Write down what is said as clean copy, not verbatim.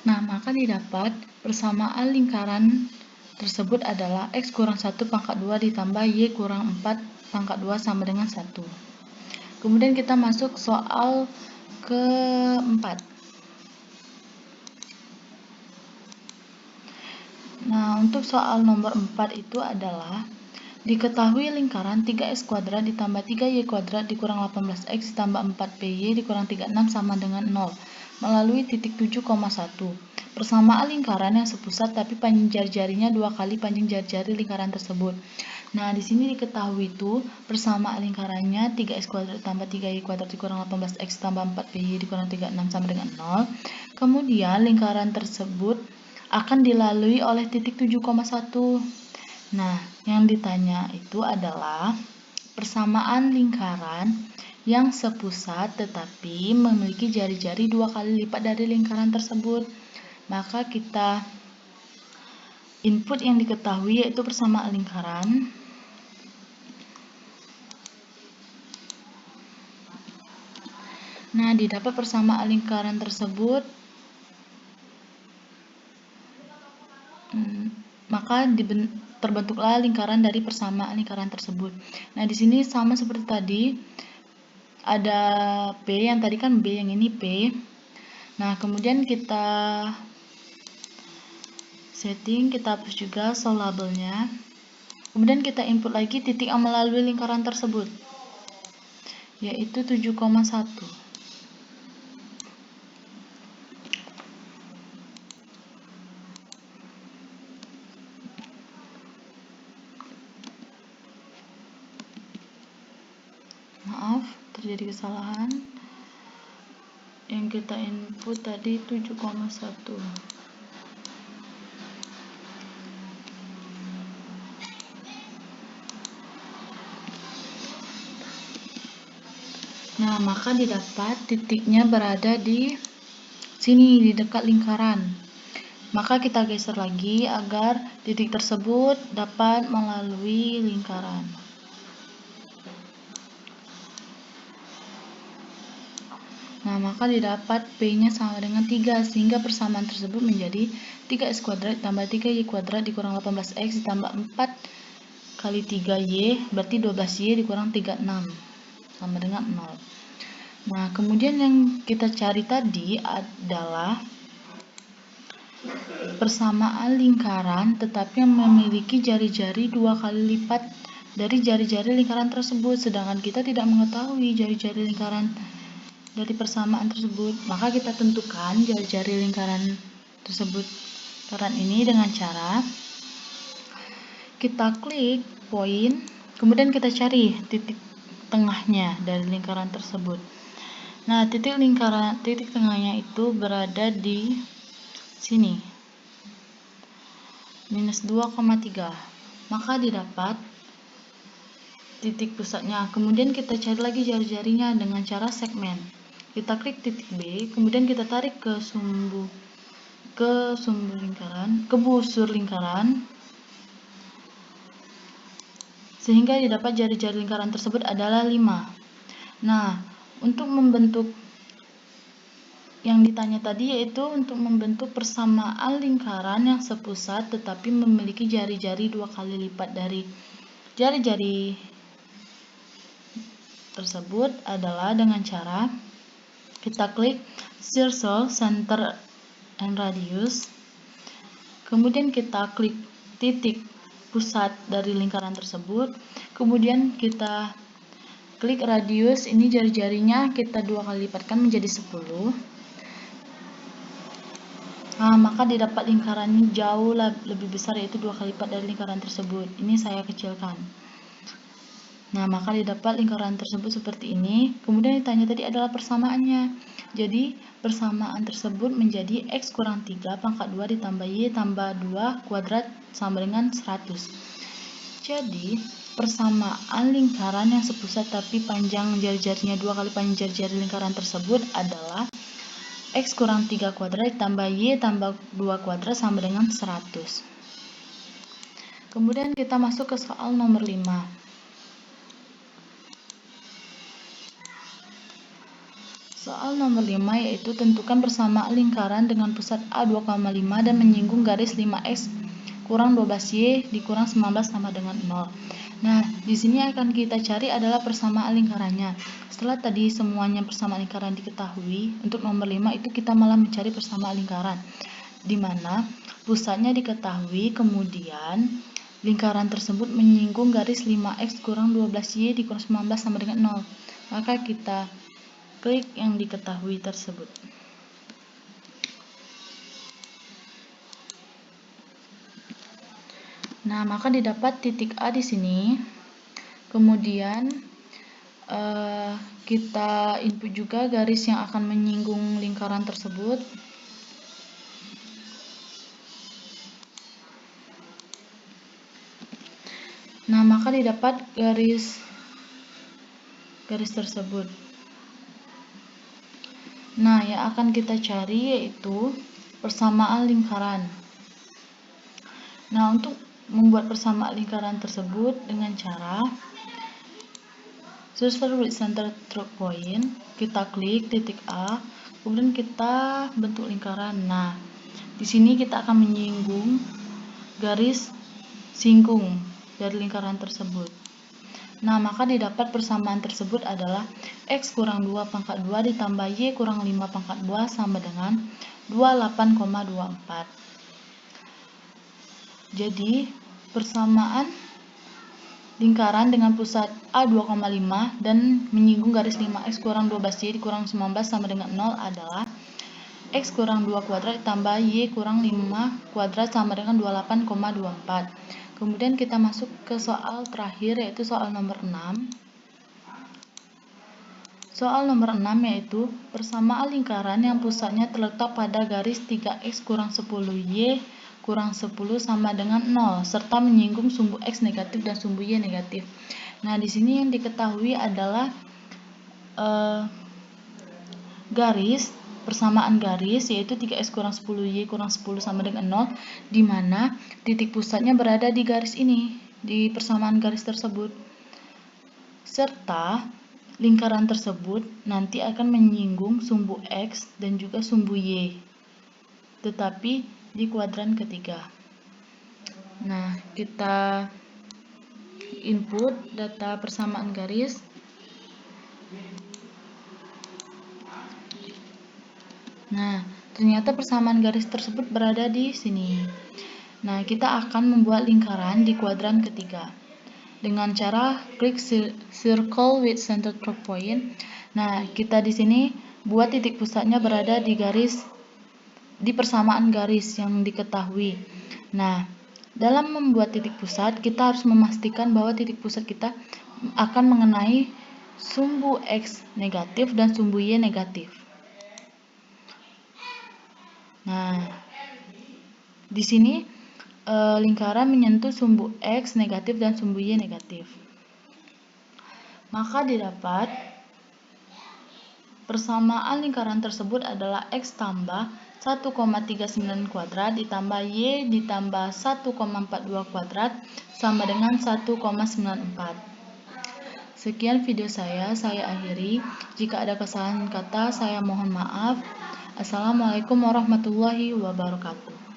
Nah, maka didapat persamaan lingkaran tersebut adalah X kurang 1 pangkat 2 ditambah Y kurang 4 pangkat 2 sama dengan 1. Kemudian kita masuk soal keempat. Nah, untuk soal nomor 4 itu adalah diketahui lingkaran 3x kuadrat ditambah 3y kuadrat dikurang 18x ditambah 4py dikurang 36 sama dengan 0 melalui titik 7,1. Persamaan lingkaran yang sepusat tapi panjang jari-jarinya 2 kali panjang jari-jari lingkaran tersebut. Nah, di sini diketahui itu persamaan lingkarannya 3x kuadrat tambah 3y kuadrat dikurang 18x tambah 4py dikurang 36 sama dengan 0. Kemudian lingkaran tersebut akan dilalui oleh titik 7,1. Nah, yang ditanya itu adalah persamaan lingkaran yang sepusat tetapi memiliki jari-jari 2 kali lipat dari lingkaran tersebut. Maka kita input yang diketahui yaitu persamaan lingkaran. Nah, didapat persamaan lingkaran tersebut, maka terbentuklah lingkaran dari persamaan lingkaran tersebut. Nah, di sini sama seperti tadi, ada P, yang tadi kan B, yang ini P. Nah, kemudian kita setting, kita hapus juga show labelnya. Kemudian kita input lagi titik yang melalui lingkaran tersebut, yaitu 7,1. Maaf, terjadi kesalahan. Yang kita input tadi 7,1. Nah, maka didapat titiknya berada di sini, di dekat lingkaran. Maka kita geser lagi agar titik tersebut dapat melalui lingkaran. Nah, maka didapat P-nya sama dengan 3, sehingga persamaan tersebut menjadi 3x kuadrat tambah 3y kuadrat dikurang 18x ditambah 4 kali 3y, berarti 12y dikurang 36, sama dengan 0. Nah, kemudian yang kita cari tadi adalah persamaan lingkaran tetapi yang memiliki jari-jari 2 kali lipat dari jari-jari lingkaran tersebut, sedangkan kita tidak mengetahui jari-jari lingkaran dari persamaan tersebut. Maka kita tentukan jari-jari lingkaran tersebut, lingkaran ini, dengan cara kita klik poin, kemudian kita cari titik tengahnya dari lingkaran tersebut. Nah, titik tengahnya itu berada di sini, minus 2,3. Maka didapat titik pusatnya. Kemudian kita cari lagi jari-jarinya dengan cara segmen. Kita klik titik B, kemudian kita tarik ke busur lingkaran, sehingga didapat jari-jari lingkaran tersebut adalah 5. Nah, untuk membentuk yang ditanya tadi, yaitu untuk membentuk persamaan lingkaran yang sepusat tetapi memiliki jari-jari 2 kali lipat dari jari-jari tersebut adalah dengan cara kita klik Circle, Center, and Radius. Kemudian kita klik titik pusat dari lingkaran tersebut. Kemudian kita klik radius, ini jari-jarinya kita 2 kali lipatkan menjadi 10. Nah, maka didapat lingkarannya jauh lebih besar, yaitu 2 kali lipat dari lingkaran tersebut. Ini saya kecilkan. Nah, maka didapat lingkaran tersebut seperti ini. Kemudian ditanya tadi adalah persamaannya. Jadi, persamaan tersebut menjadi X kurang 3 pangkat 2 ditambah Y tambah 2 kuadrat sama dengan 100. Jadi, persamaan lingkaran yang sepusat tapi panjang jari-jarinya 2 kali panjang jari-jari lingkaran tersebut adalah X kurang 3 kuadrat ditambah Y tambah 2 kuadrat sama dengan 100. Kemudian kita masuk ke soal nomor 5. Soal nomor 5 yaitu tentukan persamaan lingkaran dengan pusat A 2,5 dan menyinggung garis 5x kurang 12y dikurang 19 sama dengan 0. Nah, di sini akan kita cari adalah persamaan lingkarannya. Setelah tadi semuanya persamaan lingkaran diketahui, untuk nomor 5 itu kita malah mencari persamaan lingkaran, di mana pusatnya diketahui, kemudian lingkaran tersebut menyinggung garis 5x kurang 12y dikurang 19 sama dengan 0. Maka kita klik yang diketahui tersebut. Nah, maka didapat titik A di sini. Kemudian kita input juga garis yang akan menyinggung lingkaran tersebut. Nah, maka didapat garis tersebut. Nah, yang akan kita cari yaitu persamaan lingkaran. Nah, untuk membuat persamaan lingkaran tersebut dengan cara Circle with center through point, kita klik titik A, kemudian kita bentuk lingkaran. Nah, di sini kita akan menyinggung garis singgung dari lingkaran tersebut. Nah, maka didapat persamaan tersebut adalah x kurang 2 pangkat 2 ditambah y kurang 5 pangkat 2 sama dengan 28,24. Jadi, persamaan lingkaran dengan pusat A 2,5 dan menyinggung garis 5x kurang 12y dikurang 19 sama dengan 0 adalah x kurang 2 kuadrat ditambah y kurang 5 kuadrat sama dengan 28,24. Kemudian kita masuk ke soal terakhir, yaitu soal nomor 6. Soal nomor 6 yaitu persamaan lingkaran yang pusatnya terletak pada garis 3x kurang 10y kurang 10 sama dengan 0 serta menyinggung sumbu x negatif dan sumbu y negatif. Nah, di sini yang diketahui adalah garis, persamaan garis yaitu 3x kurang 10y kurang 10 sama dengan 0, di mana titik pusatnya berada di garis ini, di persamaan garis tersebut. Serta lingkaran tersebut nanti akan menyinggung sumbu x dan juga sumbu y, tetapi di kuadran ketiga. Nah, kita input data persamaan garis. Nah, ternyata persamaan garis tersebut berada di sini. Nah, kita akan membuat lingkaran di kuadran ketiga dengan cara klik circle with center through point. Nah, kita di sini buat titik pusatnya berada di garis, di persamaan garis yang diketahui. Nah, dalam membuat titik pusat, kita harus memastikan bahwa titik pusat kita akan mengenai sumbu x negatif dan sumbu y negatif. Nah, di sini lingkaran menyentuh sumbu x negatif dan sumbu y negatif. Maka didapat persamaan lingkaran tersebut adalah x tambah 1,39 kuadrat ditambah y ditambah 1,42 kuadrat sama dengan 1,94. Sekian video saya akhiri. Jika ada kesalahan kata, saya mohon maaf. Assalamualaikum warahmatullahi wabarakatuh.